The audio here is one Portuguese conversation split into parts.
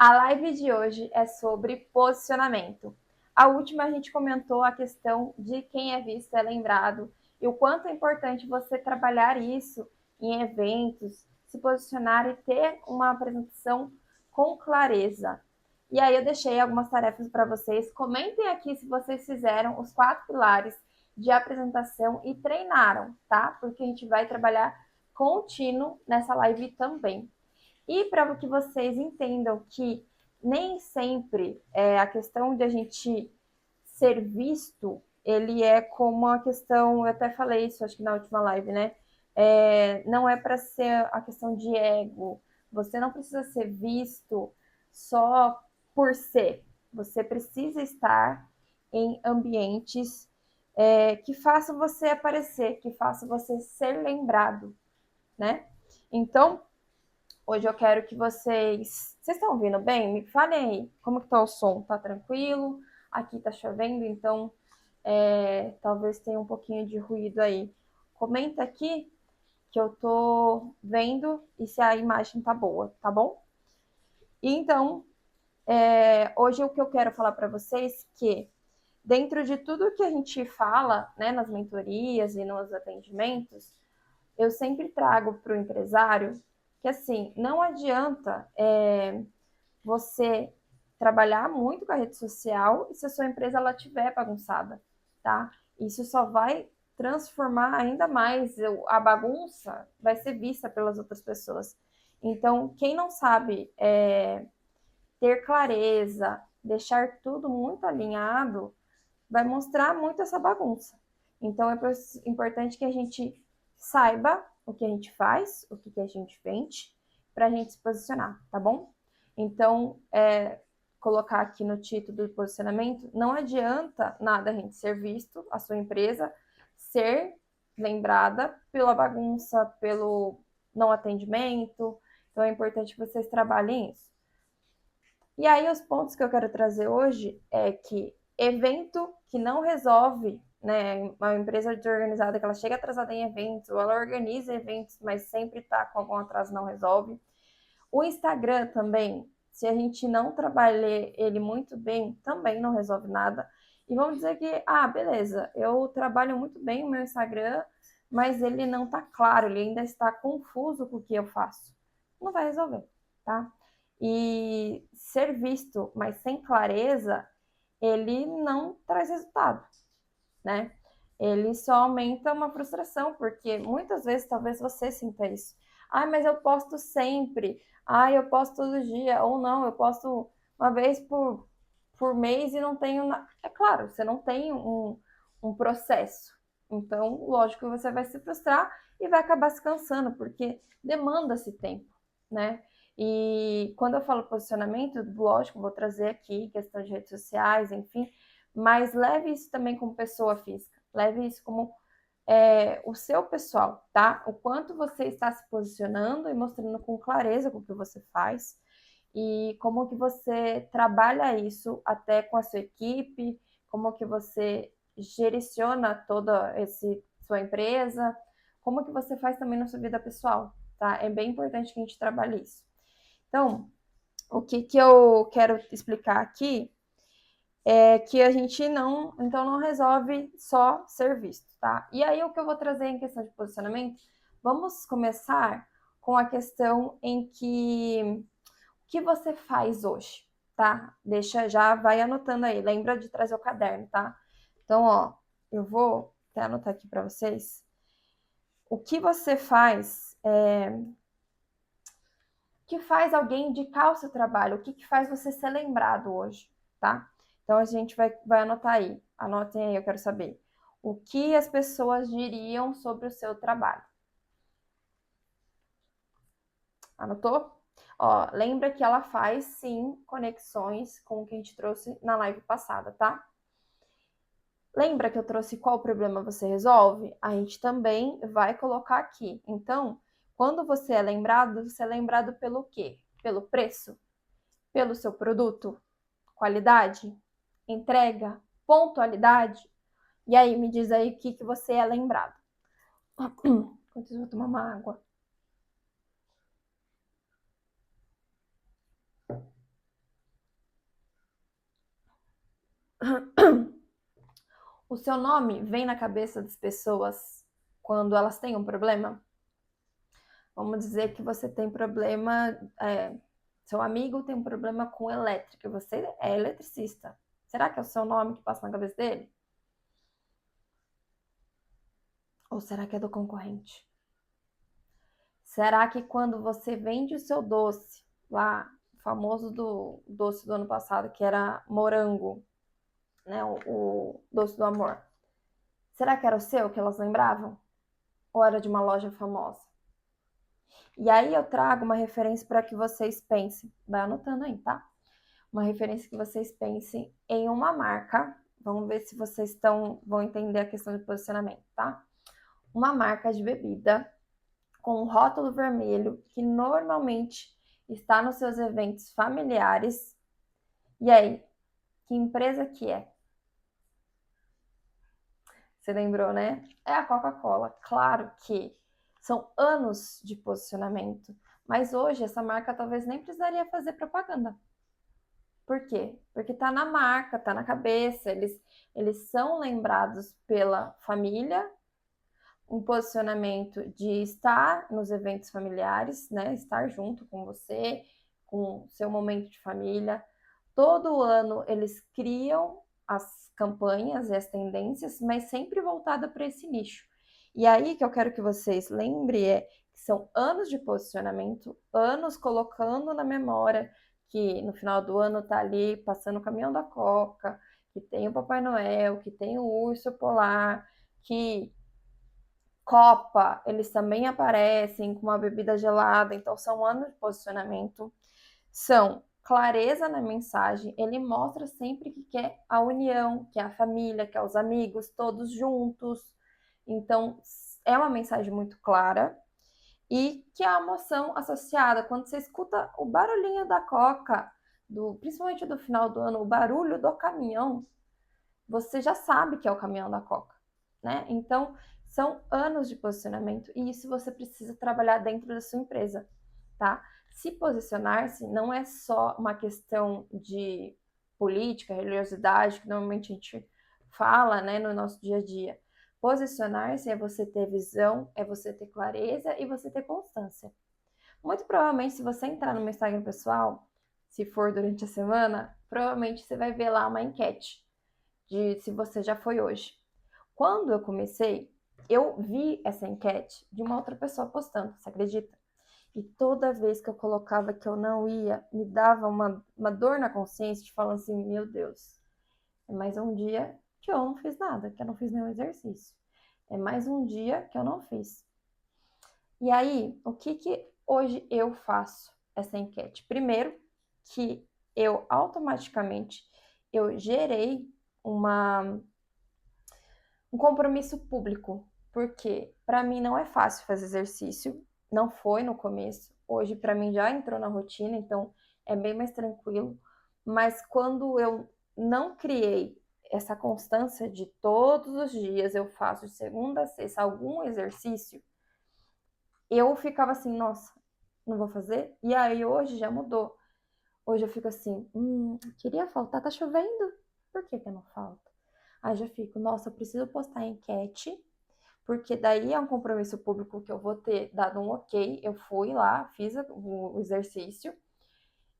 A live de hoje é sobre posicionamento. A última a gente comentou a questão de quem é visto é lembrado e o quanto é importante você trabalhar isso em eventos, se posicionar e ter uma apresentação com clareza. E aí eu deixei algumas tarefas para vocês. Comentem aqui se vocês fizeram os 4 pilares de apresentação e treinaram, tá? Porque a gente vai trabalhar contínuo nessa live também. E para que vocês entendam que nem sempre a questão de a gente ser visto, ele é como a questão, eu até falei isso, acho que na última live, né? Não é para ser a questão de ego. Você não precisa ser visto só por ser. Você precisa estar em ambientes que façam você aparecer, que façam você ser lembrado, né? Então, hoje eu quero que vocês. Vocês estão ouvindo bem? Me falem aí. Como que tá o som? Tá tranquilo? Aqui tá chovendo, então talvez tenha um pouquinho de ruído aí. Comenta aqui que eu tô vendo e se a imagem tá boa, tá bom? E então, hoje o que eu quero falar para vocês é que dentro de tudo que a gente fala, né, nas mentorias e nos atendimentos, eu sempre trago para o empresário que assim, não adianta você trabalhar muito com a rede social e se a sua empresa ela tiver bagunçada, tá? Isso só vai transformar ainda mais a bagunça vai ser vista pelas outras pessoas. Então, quem não sabe ter clareza, deixar tudo muito alinhado, vai mostrar muito essa bagunça. Então, é importante que a gente saiba o que a gente faz, o que a gente vende, para a gente se posicionar, tá bom? Então, colocar aqui no título do posicionamento, não adianta nada a gente ser visto, a sua empresa ser lembrada pela bagunça, pelo não atendimento. Então, é importante que vocês trabalhem isso. E aí, os pontos que eu quero trazer hoje é que evento que não resolve, né? Uma empresa desorganizada que ela chega atrasada em eventos, ou ela organiza eventos, mas sempre está com algum atraso, não resolve. O Instagram também, se a gente não trabalhar ele muito bem, também não resolve nada. E vamos dizer que, beleza, eu trabalho muito bem o meu Instagram, mas ele não está claro, ele ainda está confuso com o que eu faço. Não vai resolver, tá? E ser visto, mas sem clareza, ele não traz resultado, né? Ele só aumenta uma frustração, porque muitas vezes talvez você sinta isso. Mas eu posto sempre. Eu posto todo dia. Ou não, eu posto uma vez por mês e não tenho nada. É claro, você não tem um processo. Então, lógico que você vai se frustrar e vai acabar se cansando, porque demanda-se tempo, né? E quando eu falo posicionamento, lógico, vou trazer aqui questão de redes sociais, enfim, mas leve isso também como pessoa física, leve isso como o seu pessoal, tá? O quanto você está se posicionando e mostrando com clareza o que você faz e como que você trabalha isso até com a sua equipe, como que você direciona toda sua empresa, como que você faz também na sua vida pessoal, tá? É bem importante que a gente trabalhe isso. Então, o que eu quero explicar aqui é que a gente não resolve só ser visto, tá? E aí o que eu vou trazer em questão de posicionamento, vamos começar com a questão em que o que você faz hoje, tá? Já vai anotando aí, lembra de trazer o caderno, tá? Então, ó, eu vou até anotar aqui para vocês. O que você faz que faz alguém indicar o seu trabalho, o que faz você ser lembrado hoje, tá? Então a gente vai anotar aí, anotem aí, eu quero saber. O que as pessoas diriam sobre o seu trabalho? Anotou? Ó, lembra que ela faz sim conexões com o que a gente trouxe na live passada, tá? Lembra que eu trouxe qual problema você resolve? A gente também vai colocar aqui. Então, quando você é lembrado pelo quê? Pelo preço? Pelo seu produto? Qualidade, entrega, pontualidade. E aí, me diz aí o que você é lembrado. Enquanto eu vou tomar uma água. O seu nome vem na cabeça das pessoas quando elas têm um problema? Vamos dizer que você tem problema, seu amigo tem um problema com elétrica, você é eletricista. Será que é o seu nome que passa na cabeça dele? Ou será que é do concorrente? Será que quando você vende o seu doce, lá, o famoso do doce do ano passado, que era morango, né, o doce do amor, será que era o seu que elas lembravam? Ou era de uma loja famosa? E aí eu trago uma referência para que vocês pensem. Vai anotando aí, tá? Uma referência que vocês pensem em uma marca. Vamos ver se vocês vão entender a questão de posicionamento, tá? Uma marca de bebida com um rótulo vermelho que normalmente está nos seus eventos familiares. E aí, que empresa que é? Você lembrou, né? É a Coca-Cola. Claro que são anos de posicionamento, mas hoje essa marca talvez nem precisaria fazer propaganda. Por quê? Porque tá na marca, tá na cabeça, eles são lembrados pela família, um posicionamento de estar nos eventos familiares, né? Estar junto com você, com seu momento de família. Todo ano eles criam as campanhas e as tendências, mas sempre voltada para esse nicho. E aí que eu quero que vocês lembrem que são anos de posicionamento, anos colocando na memória que no final do ano tá ali passando o caminhão da Coca, que tem o Papai Noel, que tem o urso polar, que Copa, eles também aparecem com uma bebida gelada, então são anos de posicionamento, são clareza na mensagem, ele mostra sempre que quer a união, que é a família, que é os amigos, todos juntos. Então, é uma mensagem muito clara e que a emoção associada, quando você escuta o barulhinho da Coca, principalmente do final do ano, o barulho do caminhão, você já sabe que é o caminhão da Coca, né? Então, são anos de posicionamento e isso você precisa trabalhar dentro da sua empresa, tá? Se posicionar-se não é só uma questão de política, religiosidade, que normalmente a gente fala, né, no nosso dia a dia. Posicionar-se é você ter visão, é você ter clareza e você ter constância. Muito provavelmente, se você entrar no meu Instagram pessoal, se for durante a semana, provavelmente você vai ver lá uma enquete de se você já foi hoje. Quando eu comecei, eu vi essa enquete de uma outra pessoa postando, você acredita? E toda vez que eu colocava que eu não ia, me dava uma dor na consciência de falando assim, meu Deus, é mais um dia que eu não fiz nada, que eu não fiz nenhum exercício. É mais um dia que eu não fiz. E aí, o que hoje eu faço essa enquete? Primeiro, que eu automaticamente eu gerei um compromisso público, porque para mim não é fácil fazer exercício, não foi no começo, hoje para mim já entrou na rotina, então é bem mais tranquilo, mas quando eu não criei essa constância de todos os dias eu faço de segunda a sexta algum exercício, eu ficava assim, nossa, não vou fazer? E aí hoje já mudou. Hoje eu fico assim, queria faltar, tá chovendo? Por que eu não falto? Aí já fico, nossa, eu preciso postar enquete, porque daí é um compromisso público que eu vou ter dado um ok, eu fui lá, fiz o exercício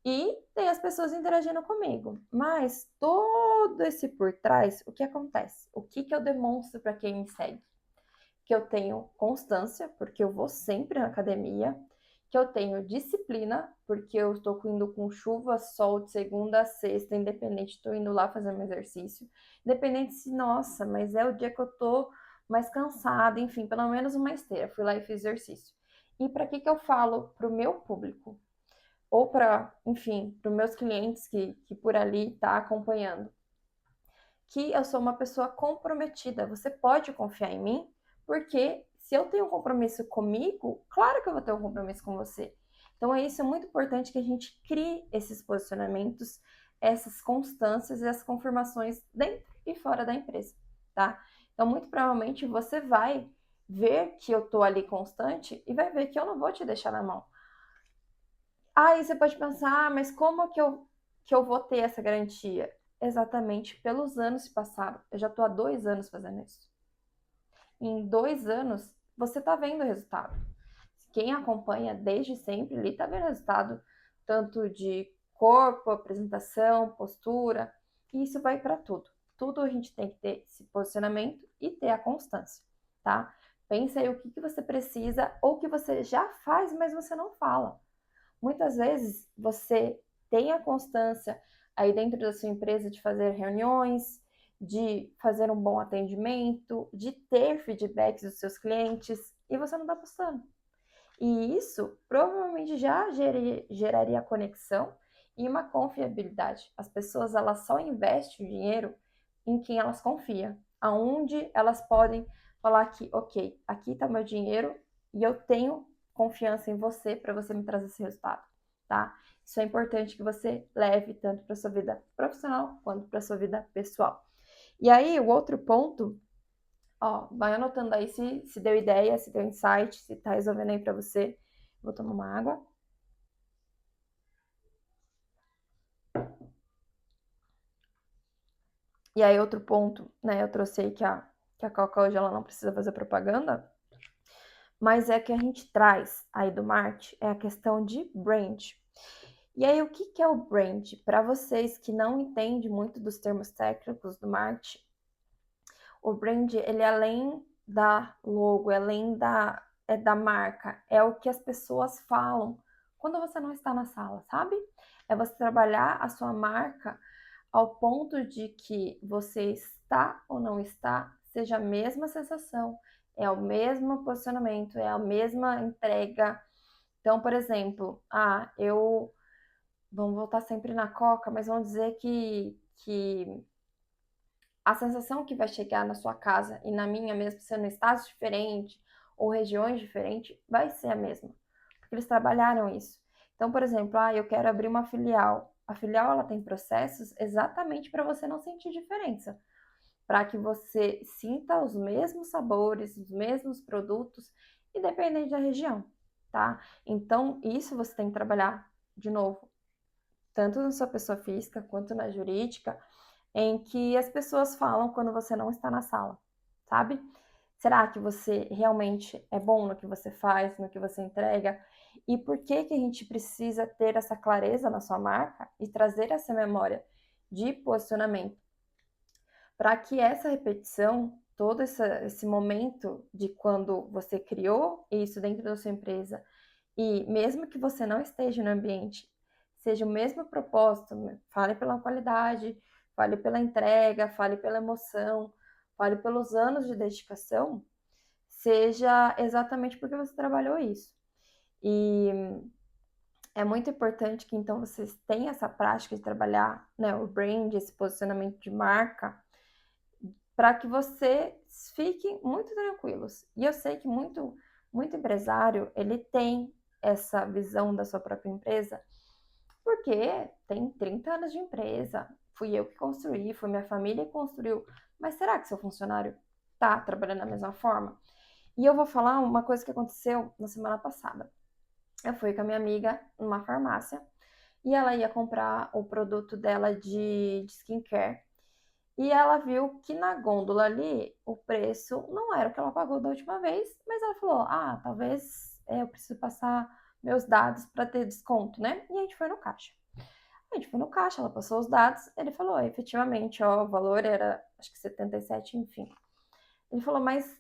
e tem as pessoas interagindo comigo. Mas todo esse por trás, o que acontece? O que eu demonstro para quem me segue? Que eu tenho constância, porque eu vou sempre na academia, que eu tenho disciplina, porque eu estou indo com chuva, sol, de segunda a sexta, independente, estou indo lá fazer meu exercício. Independente se, nossa, mas é o dia que eu estou mais cansada, enfim, pelo menos uma esteira. Fui lá e fiz exercício. E para que eu falo para o meu público? Ou para, enfim, para os meus clientes que por ali tá acompanhando? Que eu sou uma pessoa comprometida. Você pode confiar em mim, porque se eu tenho um compromisso comigo, claro que eu vou ter um compromisso com você. Então é isso, é muito importante que a gente crie esses posicionamentos, essas constâncias e as confirmações dentro e fora da empresa, tá? Então muito provavelmente você vai ver que eu tô ali constante e vai ver que eu não vou te deixar na mão. Aí você pode pensar, mas como que eu vou ter essa garantia? exatamente pelos anos que passaram. Eu já estou há 2 anos fazendo isso. Em 2 anos, você está vendo o resultado. Quem acompanha desde sempre ali está vendo o resultado, tanto de corpo, apresentação, postura, e isso vai para tudo. Tudo a gente tem que ter esse posicionamento e ter a constância, tá? Pensa aí o que você precisa ou que você já faz, mas você não fala. Muitas vezes você tem a constância aí dentro da sua empresa de fazer reuniões, de fazer um bom atendimento, de ter feedbacks dos seus clientes e você não está postando. E isso provavelmente já geraria conexão e uma confiabilidade. As pessoas elas só investem o dinheiro em quem elas confiam, aonde elas podem falar que, ok, aqui está meu dinheiro e eu tenho confiança em você para você me trazer esse resultado, tá? Isso é importante que você leve tanto para sua vida profissional quanto para sua vida pessoal. E aí, o outro ponto, ó, vai anotando aí se deu ideia, se deu insight, se tá resolvendo aí para você. Vou tomar uma água. E aí, outro ponto, né? Eu trouxe aí que a Coca hoje ela não precisa fazer propaganda, mas é que a gente traz aí do marketing é a questão de brand. E aí, o que é o brand? Para vocês que não entendem muito dos termos técnicos do marketing, o brand, ele é além da logo, é além da marca, é o que as pessoas falam quando você não está na sala, sabe? É você trabalhar a sua marca ao ponto de que você está ou não está, seja a mesma sensação, é o mesmo posicionamento, é a mesma entrega. Então, por exemplo, vamos voltar sempre na Coca, mas vamos dizer que a sensação que vai chegar na sua casa e na minha mesmo, sendo em estados diferentes ou regiões diferentes, vai ser a mesma, porque eles trabalharam isso. Então, por exemplo, eu quero abrir uma filial. A filial ela tem processos exatamente para você não sentir diferença, para que você sinta os mesmos sabores, os mesmos produtos, independente da região, tá? Então, isso você tem que trabalhar de novo, tanto na sua pessoa física quanto na jurídica, em que as pessoas falam quando você não está na sala, sabe? Será que você realmente é bom no que você faz, no que você entrega? E por que que a gente precisa ter essa clareza na sua marca e trazer essa memória de posicionamento? Para que essa repetição, todo esse momento de quando você criou isso dentro da sua empresa, e mesmo que você não esteja no ambiente, seja o mesmo propósito, fale pela qualidade, fale pela entrega, fale pela emoção, fale pelos anos de dedicação, seja exatamente porque você trabalhou isso. E é muito importante que então vocês tenham essa prática de trabalhar, né, o brand, esse posicionamento de marca, para que vocês fiquem muito tranquilos. E eu sei que muito empresário, ele tem essa visão da sua própria empresa, porque tem 30 anos de empresa, fui eu que construí, foi minha família que construiu, mas será que seu funcionário está trabalhando da mesma forma? E eu vou falar uma coisa que aconteceu na semana passada. Eu fui com a minha amiga numa farmácia e ela ia comprar o produto dela de skincare. E ela viu que na gôndola ali o preço não era o que ela pagou da última vez, mas ela falou: talvez eu preciso passar meus dados para ter desconto, né? E a gente foi no caixa. A gente foi no caixa, ela passou os dados, ele falou: efetivamente, ó, o valor era acho que 77, enfim. Ele falou: mas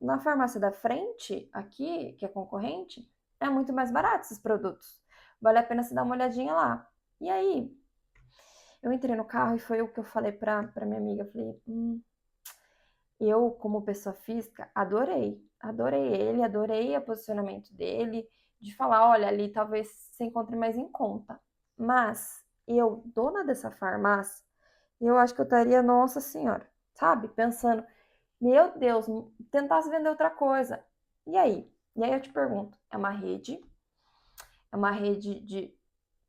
na farmácia da frente, aqui, que é concorrente, é muito mais barato esses produtos. Vale a pena você dar uma olhadinha lá. E aí, eu entrei no carro e foi o que eu falei pra minha amiga. Eu falei, eu, como pessoa física, adorei. Adorei ele, adorei o posicionamento dele, de falar, olha, ali talvez você encontre mais em conta. Mas eu, dona dessa farmácia, eu acho que eu estaria, nossa senhora, sabe? Pensando, meu Deus, tentasse vender outra coisa. E aí? E aí eu te pergunto, é uma rede de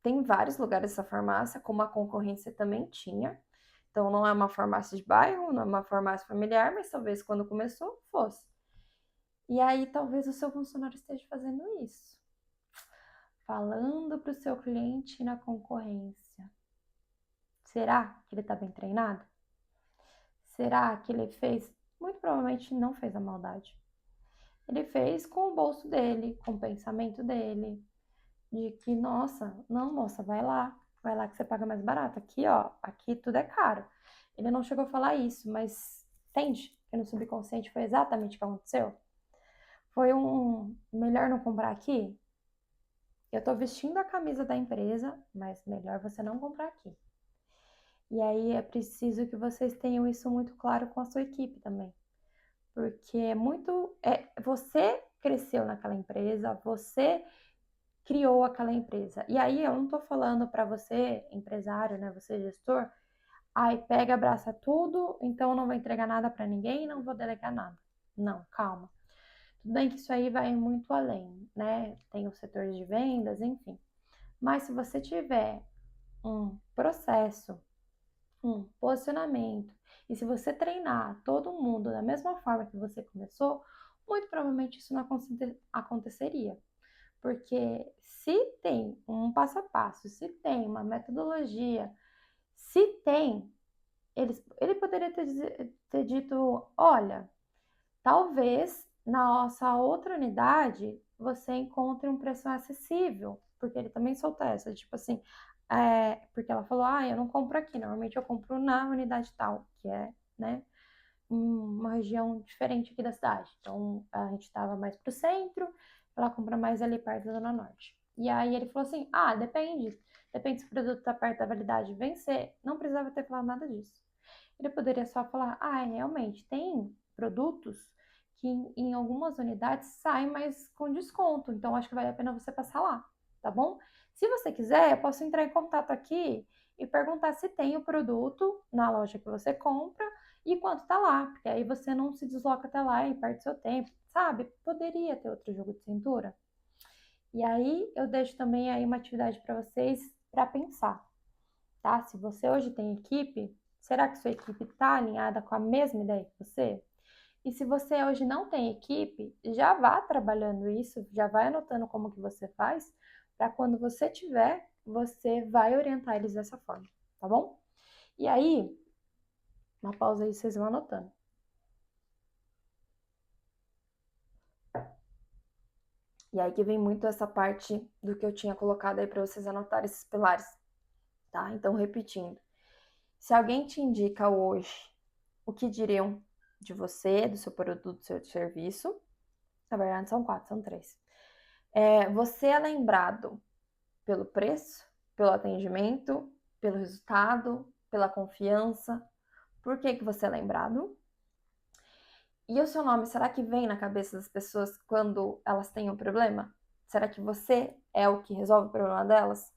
tem vários lugares essa farmácia, como a concorrência também tinha. Então, não é uma farmácia de bairro, não é uma farmácia familiar, mas talvez quando começou fosse. E aí, talvez o seu funcionário esteja fazendo isso, falando para o seu cliente na concorrência. Será que ele está bem treinado? Será que ele fez? Muito provavelmente não fez a maldade. Ele fez com o bolso dele, com o pensamento dele, de que, nossa, não, moça, vai lá que você paga mais barato. Aqui, ó, aqui tudo é caro. Ele não chegou a falar isso, mas entende que no subconsciente foi exatamente o que aconteceu? Foi melhor não comprar aqui? Eu tô vestindo a camisa da empresa, mas melhor você não comprar aqui. E aí é preciso que vocês tenham isso muito claro com a sua equipe também. Porque você cresceu naquela empresa, você criou aquela empresa. E aí eu não tô falando para você, empresário, né, você gestor, ai, pega, abraça tudo, então eu não vou entregar nada para ninguém, não vou delegar nada. Não, calma. Tudo bem que isso aí vai muito além, né? Tem os setores de vendas, enfim. Mas se você tiver um processo, um posicionamento, e se você treinar todo mundo da mesma forma que você começou, muito provavelmente isso não aconteceria. Porque se tem um passo a passo, se tem uma metodologia, se tem, ele poderia ter dito: olha, talvez na nossa outra unidade você encontre um preço acessível, porque ele também solta essa, tipo assim, porque ela falou: eu não compro aqui, normalmente eu compro na unidade tal, que é, né, uma região diferente aqui da cidade. Então a gente estava mais pro centro, ela compra mais ali perto da Zona Norte. E aí ele falou assim: depende se o produto está perto da validade vencer. Não precisava ter falado nada disso. Ele poderia só falar: realmente, tem produtos que em algumas unidades saem mais com desconto, então acho que vale a pena você passar lá, tá bom? Se você quiser, eu posso entrar em contato aqui e perguntar se tem o produto na loja que você compra e quanto tá lá, porque aí você não se desloca até lá e perde seu tempo, sabe? Poderia ter outro jogo de cintura. E aí eu deixo também aí uma atividade para vocês para pensar, tá? Se você hoje tem equipe, será que sua equipe está alinhada com a mesma ideia que você? E se você hoje não tem equipe, já vá trabalhando isso, já vai anotando como que você faz, para quando você tiver, você vai orientar eles dessa forma, tá bom? E aí, uma pausa aí, vocês vão anotando. E aí que vem muito essa parte do que eu tinha colocado aí para vocês anotarem esses pilares, tá? Então, repetindo. Se alguém te indica hoje o que diriam de você, do seu produto, do seu serviço, na verdade são 4, são 3. Você é lembrado pelo preço, pelo atendimento, pelo resultado, pela confiança. Por que você é lembrado? E o seu nome, será que vem na cabeça das pessoas quando elas têm um problema? Será que você é o que resolve o problema delas?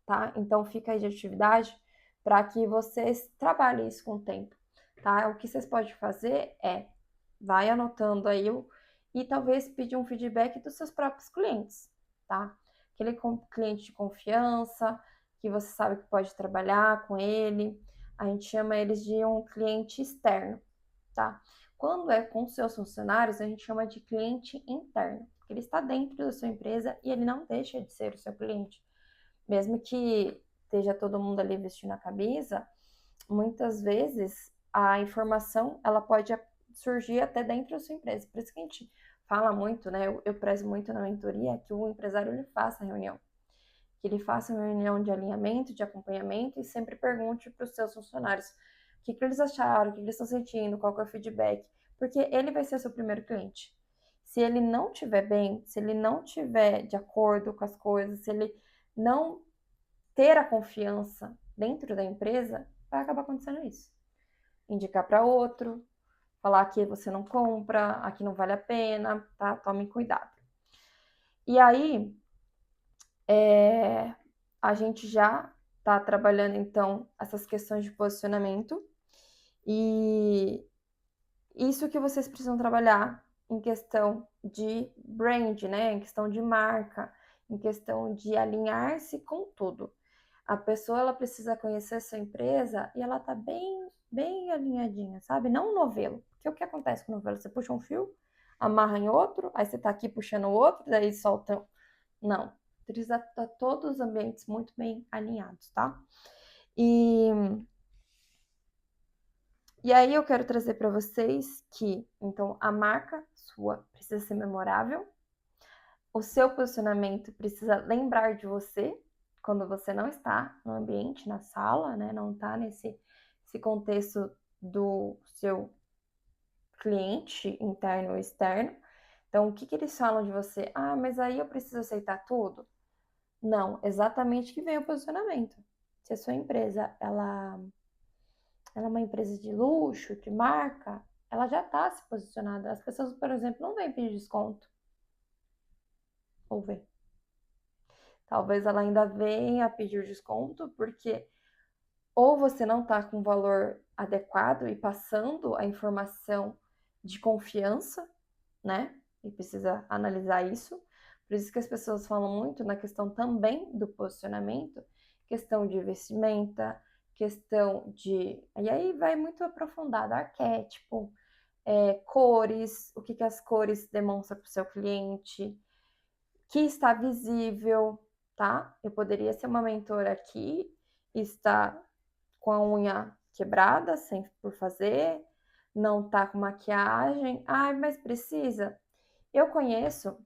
Tá? Então fica aí de atividade para que vocês trabalhem isso com o tempo, tá? O que vocês podem fazer vai anotando aí e talvez pedir um feedback dos seus próprios clientes, tá? Aquele cliente de confiança, que você sabe que pode trabalhar com ele, a gente chama eles de um cliente externo, tá? Quando é com seus funcionários, a gente chama de cliente interno, porque ele está dentro da sua empresa e ele não deixa de ser o seu cliente. Mesmo que esteja todo mundo ali vestindo a camisa, muitas vezes a informação ela pode surgir até dentro da sua empresa. Por isso que a gente fala muito, né? Eu prezo muito na mentoria que o empresário ele faça reunião. Que ele faça uma reunião de alinhamento, de acompanhamento e sempre pergunte para os seus funcionários o que eles acharam, o que eles estão sentindo, qual que é o feedback, porque ele vai ser seu primeiro cliente. Se ele não estiver bem, se ele não estiver de acordo com as coisas, se ele não ter a confiança dentro da empresa, vai acabar acontecendo isso. Indicar para outro, falar que você não compra, aqui não vale a pena, tá? Tome cuidado. E aí, a gente já tá trabalhando, então, essas questões de posicionamento e isso que vocês precisam trabalhar em questão de brand, né? Em questão de marca, em questão de alinhar-se com tudo. A pessoa ela precisa conhecer sua empresa e ela tá bem alinhadinha, sabe? Não um novelo. Porque o que acontece com o novelo? Você puxa um fio, amarra em outro, aí você tá aqui puxando o outro, daí solta. Não. Precisa estar todos os ambientes muito bem alinhados, tá? E, e aí eu quero trazer para vocês que, então, a marca sua precisa ser memorável, o seu posicionamento precisa lembrar de você quando você não está no ambiente, na sala, né? Não está esse contexto do seu cliente interno ou externo. Então, o que eles falam de você? Ah, mas aí eu preciso aceitar tudo? Não, exatamente que vem o posicionamento. Se a sua empresa ela é uma empresa de luxo, de marca, ela já está se posicionada. As pessoas, por exemplo, não vêm pedir desconto. Ou vem. Talvez ela ainda venha pedir desconto, porque ou você não está com o valor adequado e passando a informação de confiança, né? E precisa analisar isso. Por isso que as pessoas falam muito na questão também do posicionamento, questão de vestimenta, questão de. E aí vai muito aprofundado, arquétipo, cores, o que as cores demonstram para o seu cliente, que está visível, tá? Eu poderia ser uma mentora aqui, está com a unha quebrada, sem por fazer, não tá com maquiagem. Ai, mas precisa. Eu conheço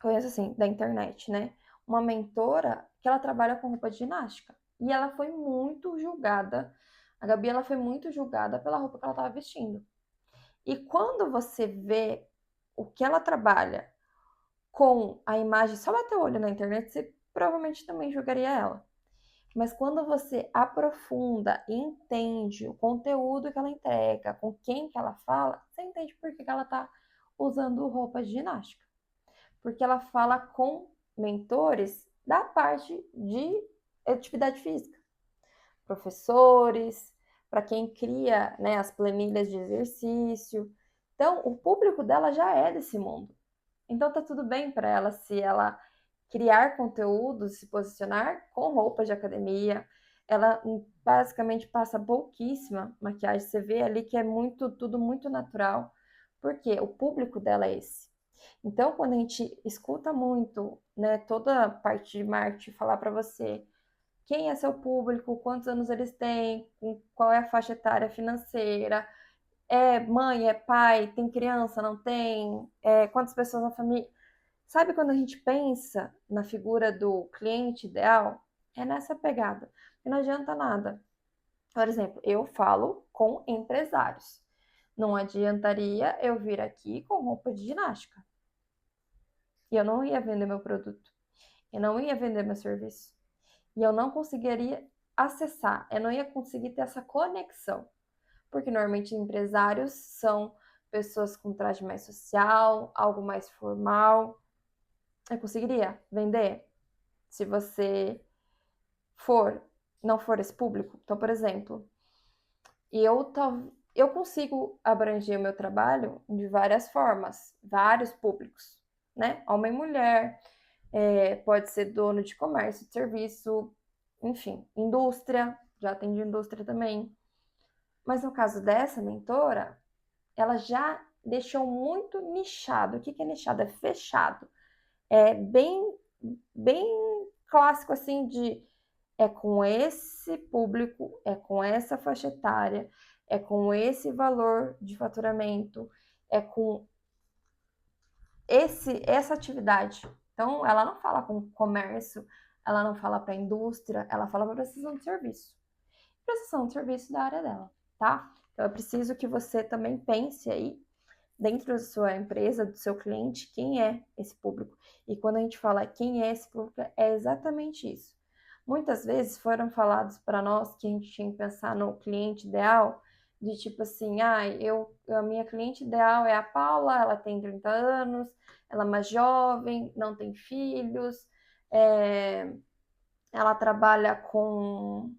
assim, da internet, né? Uma mentora que ela trabalha com roupa de ginástica. E ela foi muito julgada. A Gabi, ela foi muito julgada pela roupa que ela estava vestindo. E quando você vê o que ela trabalha com a imagem, só bater o olho na internet, você provavelmente também julgaria ela. Mas quando você aprofunda e entende o conteúdo que ela entrega, com quem que ela fala, você entende por que ela está usando roupa de ginástica. Porque ela fala com mentores da parte de atividade física, professores, para quem cria, né, as planilhas de exercício. Então, o público dela já é desse mundo. Então, tá tudo bem para ela se ela criar conteúdo, se posicionar com roupas de academia. Ela basicamente passa pouquíssima maquiagem. Você vê ali que é tudo muito natural, porque o público dela é esse. Então, quando a gente escuta muito, né, toda a parte de marketing falar para você quem é seu público, quantos anos eles têm, qual é a faixa etária financeira, é mãe, é pai, tem criança, não tem, quantas pessoas na família. Sabe quando a gente pensa na figura do cliente ideal? É nessa pegada. E não adianta nada. Por exemplo, eu falo com empresários. Não adiantaria eu vir aqui com roupa de ginástica. E eu não ia vender meu produto. Eu não ia vender meu serviço. E eu não conseguiria acessar. Eu não ia conseguir ter essa conexão. Porque normalmente empresários são pessoas com traje mais social, algo mais formal. Eu conseguiria vender se você não for esse público. Então, por exemplo, eu consigo abranger o meu trabalho de várias formas, vários públicos, né? Homem e mulher, pode ser dono de comércio, de serviço, enfim, indústria, já atendi indústria também. Mas no caso dessa mentora, ela já deixou muito nichado. O que é nichado? É fechado. É bem clássico assim de é com esse público, é com essa faixa etária, é com esse valor de faturamento, é com essa atividade. Então, ela não fala com comércio, ela não fala para indústria, ela fala para prestação de serviço. Prestação de serviço da área dela, tá? Então, é preciso que você também pense aí dentro da sua empresa, do seu cliente, quem é esse público. E quando a gente fala quem é esse público, é exatamente isso. Muitas vezes foram falados para nós que a gente tinha que pensar no cliente ideal, de tipo assim, a minha cliente ideal é a Paula, ela tem 30 anos, ela é mais jovem, não tem filhos, ela trabalha com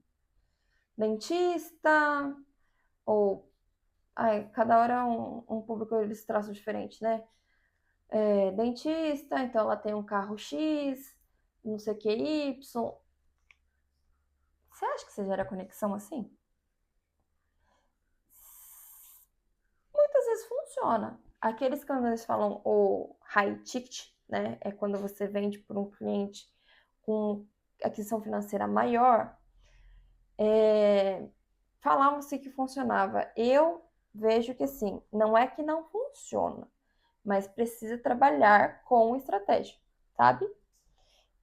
dentista, ou cada hora é um público, eles traçam diferente, né? Dentista, então ela tem um carro X, não sei o que Y. Você acha que você gera conexão assim? Muitas vezes funciona. Aqueles que quando eles falam o high ticket, né? É quando você vende para um cliente com aquisição financeira maior. Falavam-se que funcionava. Eu vejo que assim, não é que não funciona, mas precisa trabalhar com estratégia, sabe?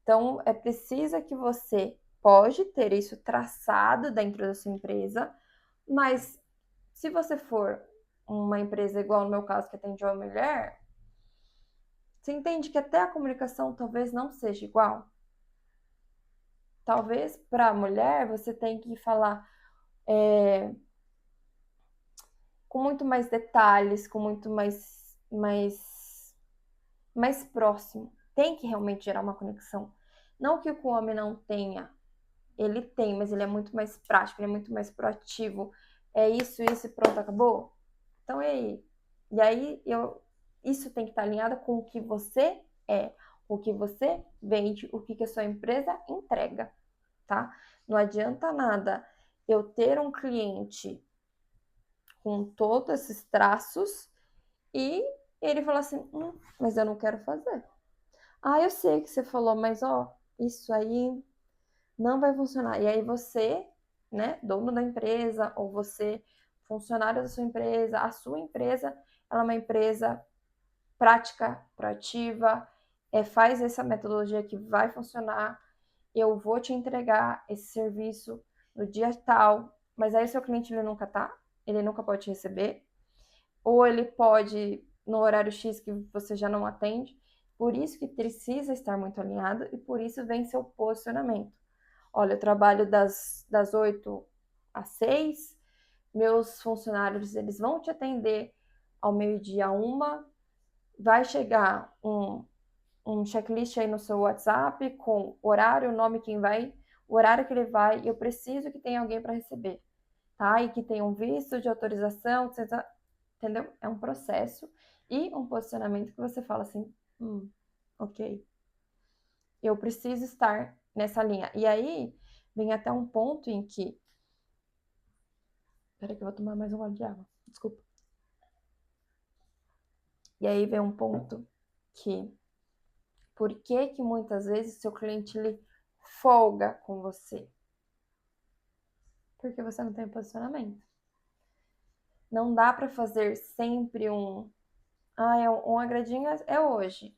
Então, é preciso que você pode ter isso traçado dentro da sua empresa, mas se você for uma empresa igual no meu caso que atende uma mulher, você entende que até a comunicação talvez não seja igual? Talvez para a mulher você tenha que falar com muito mais detalhes, com muito mais próximo. Tem que realmente gerar uma conexão. Não que o homem não tenha, ele tem, mas ele é muito mais prático, ele é muito mais proativo. É isso e pronto, acabou. Então é aí. E aí isso tem que estar alinhado com o que você é, o que você vende, o que a sua empresa entrega, tá? Não adianta nada eu ter um cliente com todos esses traços e ele falar assim, mas eu não quero fazer. Ah, eu sei que você falou, mas ó, isso aí não vai funcionar. E aí você, né, dono da empresa, ou você, funcionário da sua empresa, a sua empresa, ela é uma empresa prática, proativa, faz essa metodologia que vai funcionar, eu vou te entregar esse serviço no dia tal, mas aí o seu cliente ele nunca tá, ele nunca pode receber, ou ele pode no horário X que você já não atende, por isso que precisa estar muito alinhado e por isso vem seu posicionamento. Olha, eu trabalho das 8 às 6, meus funcionários eles vão te atender ao meio-dia uma, vai chegar um checklist aí no seu WhatsApp com horário, nome, quem vai, o horário que ele vai, e eu preciso que tenha alguém para receber, tá? E que tenha um visto de autorização, entendeu? É um processo e um posicionamento que você fala assim, ok, eu preciso estar nessa linha. E aí vem até um ponto em que, peraí que eu vou tomar mais um gole de água, desculpa. E aí vem um ponto que, por que muitas vezes seu cliente ele folga com você? Porque você não tem posicionamento. Não dá para fazer sempre um agradinho é hoje.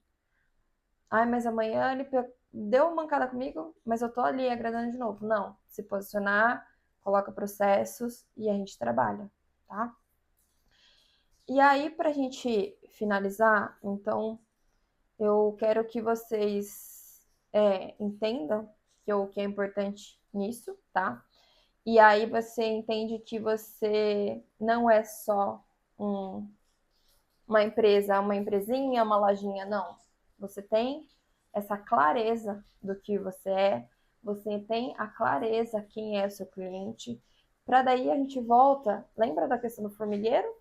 Ai, mas amanhã ele deu uma mancada comigo, mas eu tô ali agradando de novo. Não, se posicionar, coloca processos e a gente trabalha, tá? E aí, pra gente finalizar, então, eu quero que vocês entendam que o que é importante nisso, tá? E aí você entende que você não é só uma empresa, uma empresinha, uma lojinha, não. Você tem essa clareza do que você tem a clareza quem é o seu cliente. Para daí a gente volta, lembra da questão do formigueiro?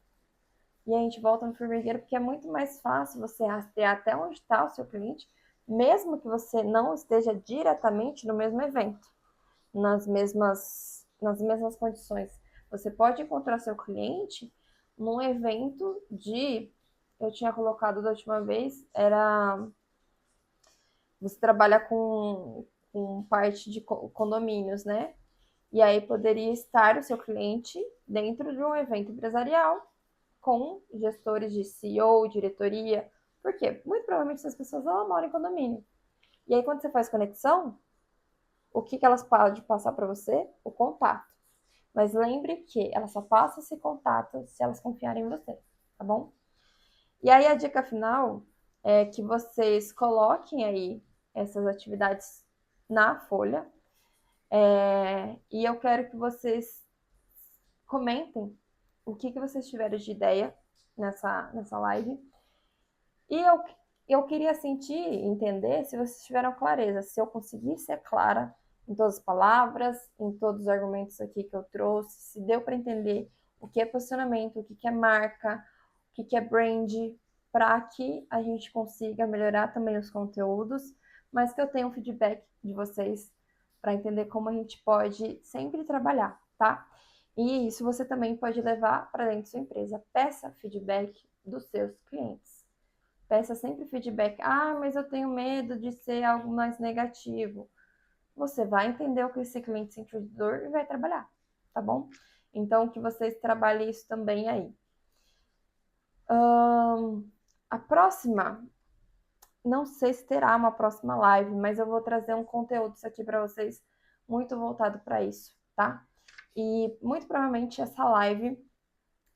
E a gente volta no formigueiro porque é muito mais fácil você rastrear até onde está o seu cliente, mesmo que você não esteja diretamente no mesmo evento, nas mesmas condições. Você pode encontrar seu cliente num evento eu tinha colocado da última vez, você trabalha com parte de condomínios, né? E aí poderia estar o seu cliente dentro de um evento empresarial com gestores de CEO, diretoria. Por quê? Muito provavelmente essas pessoas ela moram em condomínio. E aí quando você faz conexão, o que elas podem passar para você? O contato. Mas lembre que ela só passa esse contato se elas confiarem em você, tá bom? E aí a dica final é que vocês coloquem aí essas atividades na folha. E eu quero que vocês comentem o que vocês tiveram de ideia nessa live. E eu queria sentir, entender se vocês tiveram clareza, se eu consegui ser clara em todas as palavras, em todos os argumentos aqui que eu trouxe, se deu para entender o que é posicionamento, o que é marca, o que é brand, para que a gente consiga melhorar também os conteúdos, mas que eu tenha um feedback de vocês para entender como a gente pode sempre trabalhar, tá? E isso você também pode levar para dentro da sua empresa. Peça feedback dos seus clientes. Peça sempre feedback. Ah, mas eu tenho medo de ser algo mais negativo. você vai entender o que esse cliente sente dor e vai trabalhar, tá bom? Então, que vocês trabalhem isso também aí. A próxima, não sei se terá uma próxima live, mas eu vou trazer um conteúdo aqui para vocês muito voltado para isso, tá? E muito provavelmente essa live,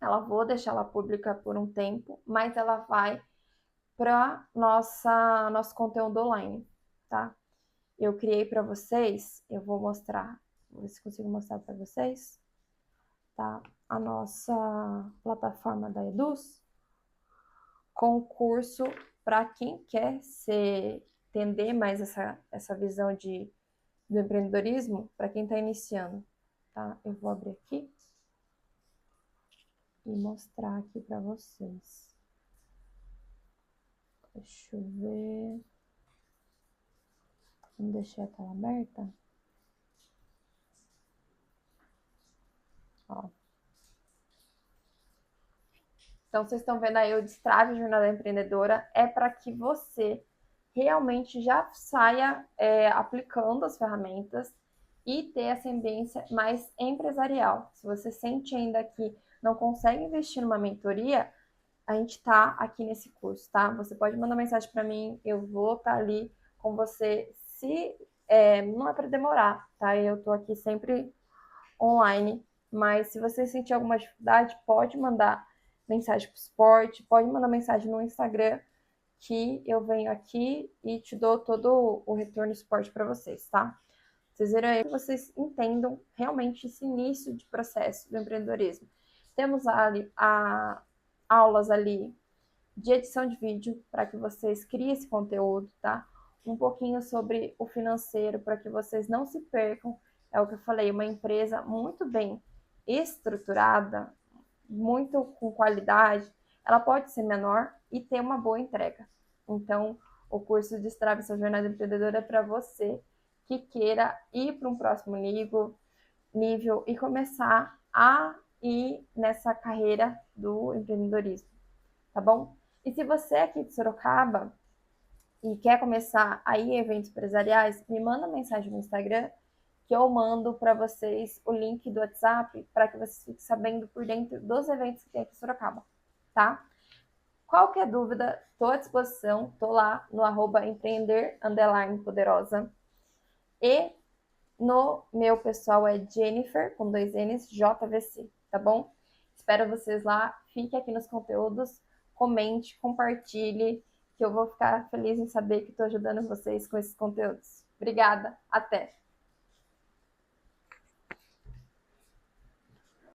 ela vou deixar ela pública por um tempo, mas ela vai para nosso conteúdo online, tá? Eu criei para vocês, eu vou mostrar, vou ver se consigo mostrar para vocês, tá? A nossa plataforma da Eduz, concurso para quem quer entender mais essa visão do empreendedorismo, para quem está iniciando, tá? Eu vou abrir aqui e mostrar aqui para vocês. Deixa eu ver. Vamos deixar a tela aberta. Ó. Então, vocês estão vendo aí o Destrave Jornada Empreendedora, é para que você realmente já saia aplicando as ferramentas e ter essa tendência mais empresarial. Se você sente ainda que não consegue investir numa mentoria, a gente está aqui nesse curso, tá? Você pode mandar mensagem para mim, eu vou estar ali com você. Se não é para demorar, tá? Eu estou aqui sempre online, mas se você sentir alguma dificuldade, pode mandar mensagem para o suporte, pode mandar mensagem no Instagram, que eu venho aqui e te dou todo o retorno e suporte para vocês, tá? Vocês viram aí que vocês entendam realmente esse início de processo do empreendedorismo. Temos aulas ali de edição de vídeo para que vocês criem esse conteúdo, tá? Um pouquinho sobre o financeiro para que vocês não se percam. É o que eu falei, uma empresa muito bem estruturada, muito com qualidade, ela pode ser menor e ter uma boa entrega. Então, o curso Destrave Sua Jornada Empreendedora é para você que queira ir para um próximo nível e começar a ir nessa carreira do empreendedorismo, tá bom? E se você é aqui de Sorocaba e quer começar a ir em eventos empresariais, me manda mensagem no Instagram que eu mando para vocês o link do WhatsApp para que vocês fiquem sabendo por dentro dos eventos que tem aqui em Sorocaba, tá? Qualquer dúvida, estou à disposição, estou lá no @empreender_poderosa e no meu pessoal é Jennifer, com 2 N's, JVC, tá bom? Espero vocês lá, fique aqui nos conteúdos, comente, compartilhe, que eu vou ficar feliz em saber que estou ajudando vocês com esses conteúdos. Obrigada, até!